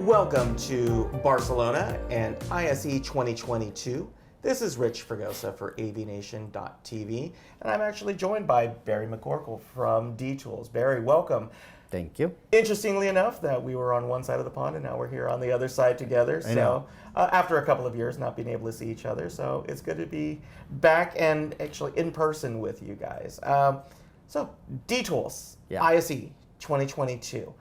Welcome to Barcelona and ISE 2022. This is Rich Fregosa for AVNation.tv, and I'm actually joined by Barry McCorkle from D-Tools. Barry, welcome. Thank you. Interestingly enough, that we were on one side of the pond and now we're here on the other side together. So after a couple of years not being able to see each other, so it's good to be back and actually in person with you guys. So D-Tools, ISE 2022.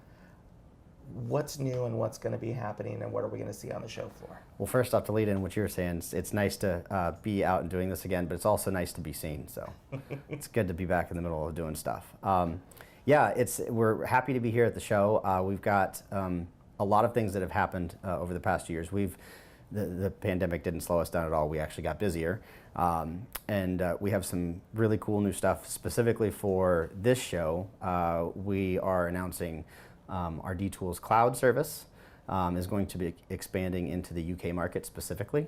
What's new and what's going to be happening and what are we going to see on the show floor? Well, first off, to lead in what you were saying, it's nice to be out and doing this again, but it's also nice to be seen. So it's good to be back in the middle of doing stuff. We're happy to be here at the show. We've got a lot of things that have happened over the past years. The pandemic didn't slow us down at all. We actually got busier. We have some really cool new stuff specifically for this show. We are announcing our D-Tools cloud service is going to be expanding into the UK market specifically.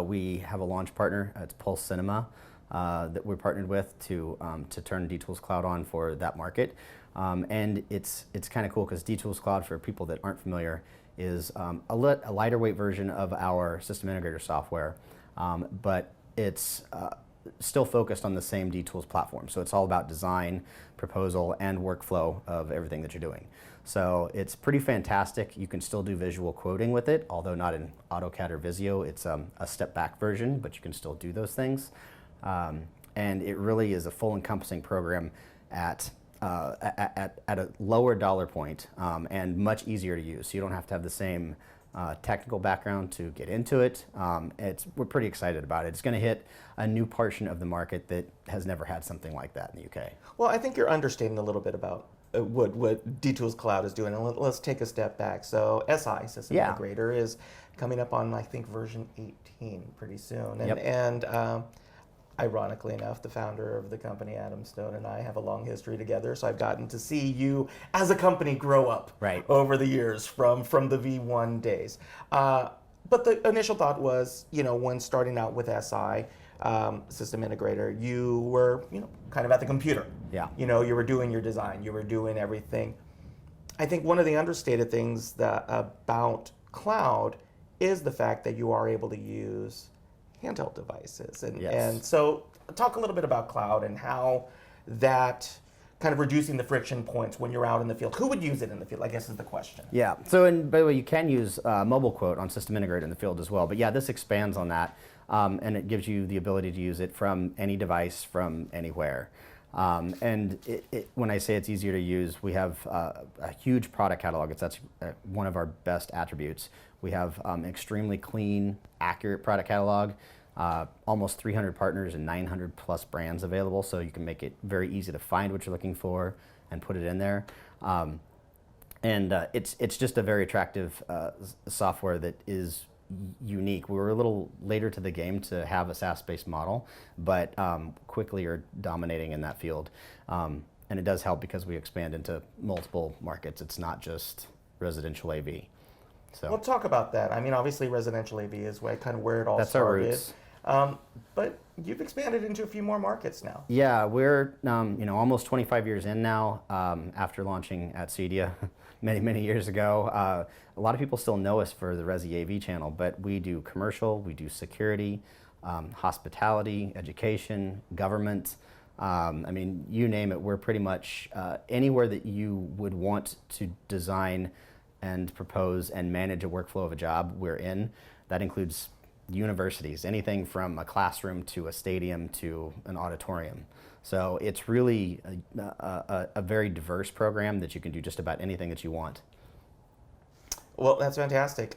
We have a launch partner, it's Pulse Cinema, that we're partnered with to turn D-Tools Cloud on for that market. And it's kind of cool because D-Tools Cloud, for people that aren't familiar, is a lighter weight version of our system integrator software, but it's still focused on the same D-Tools platform. So it's all about design, proposal, and workflow of everything that you're doing. So it's pretty fantastic. You can still do visual quoting with it, although not in AutoCAD or Visio. It's a step back version, but you can still do those things. And it really is a full encompassing program at a lower dollar point and much easier to use. So you don't have to have the same technical background to get into it. We're pretty excited about it. It's going to hit a new portion of the market that has never had something like that in the UK. Well, I think you're understating a little bit about what D-Tools Cloud is doing. And let's take a step back. So SI, System Integrator, is coming up on, I think, version 18 pretty soon. And ironically enough, the founder of the company, Adam Stone, and I have a long history together, so I've gotten to see you as a company grow up over the years from the V1 days. But the initial thought was, when starting out with SI, System Integrator, you were, kind of at the computer. Yeah. You were doing your design, you were doing everything. I think one of the understated things about cloud is the fact that you are able to use handheld devices. And so talk a little bit about cloud and how that kind of reducing the friction points when you're out in the field. Who would use it in the field, I guess is the question. Yeah, so by the way, you can use mobile quote on System Integrator in the field as well. But yeah, this expands on that and it gives you the ability to use it from any device, from anywhere. When I say it's easier to use, we have a huge product catalog. That's one of our best attributes. We have extremely clean, accurate product catalog, almost 300 partners and 900 plus brands available, so you can make it very easy to find what you're looking for and put it in there. It's just a very attractive software that is unique. We were a little later to the game to have a SaaS-based model, but quickly are dominating in that field. And it does help because we expand into multiple markets. It's not just residential AV. So we'll talk about that. I mean, obviously residential AV is kind of where it all That's started. Our roots. But you've expanded into a few more markets now. Yeah, we're almost 25 years in now after launching at CEDIA many years ago. A lot of people still know us for the Resi AV channel, but we do commercial, we do security, hospitality, education, government. You name it. We're pretty much anywhere that you would want to design and propose and manage a workflow of a job, we're in. That includes universities, anything from a classroom to a stadium to an auditorium. So it's really a very diverse program that you can do just about anything that you want. Well, that's fantastic.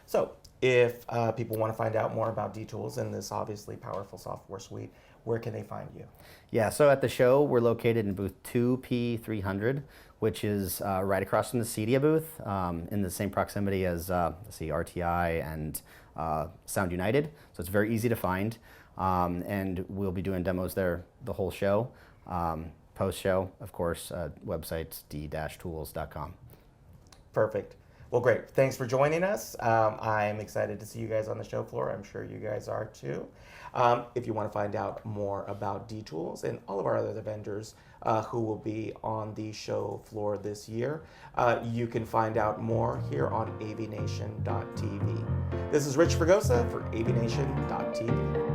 So if people want to find out more about D-Tools and this obviously powerful software suite, where can they find you? Yeah, so at the show, we're located in booth 2P300, which is right across from the CEDIA booth, in the same proximity as RTI and Sound United. So it's very easy to find. And we'll be doing demos there the whole show. Post-show, of course, website's d-tools.com. Perfect. Well, great. Thanks for joining us. I'm excited to see you guys on the show floor. I'm sure you guys are too. If you want to find out more about D-Tools and all of our other vendors who will be on the show floor this year, you can find out more here on AVNation.tv. This is Rich Fregosa for AVNation.tv.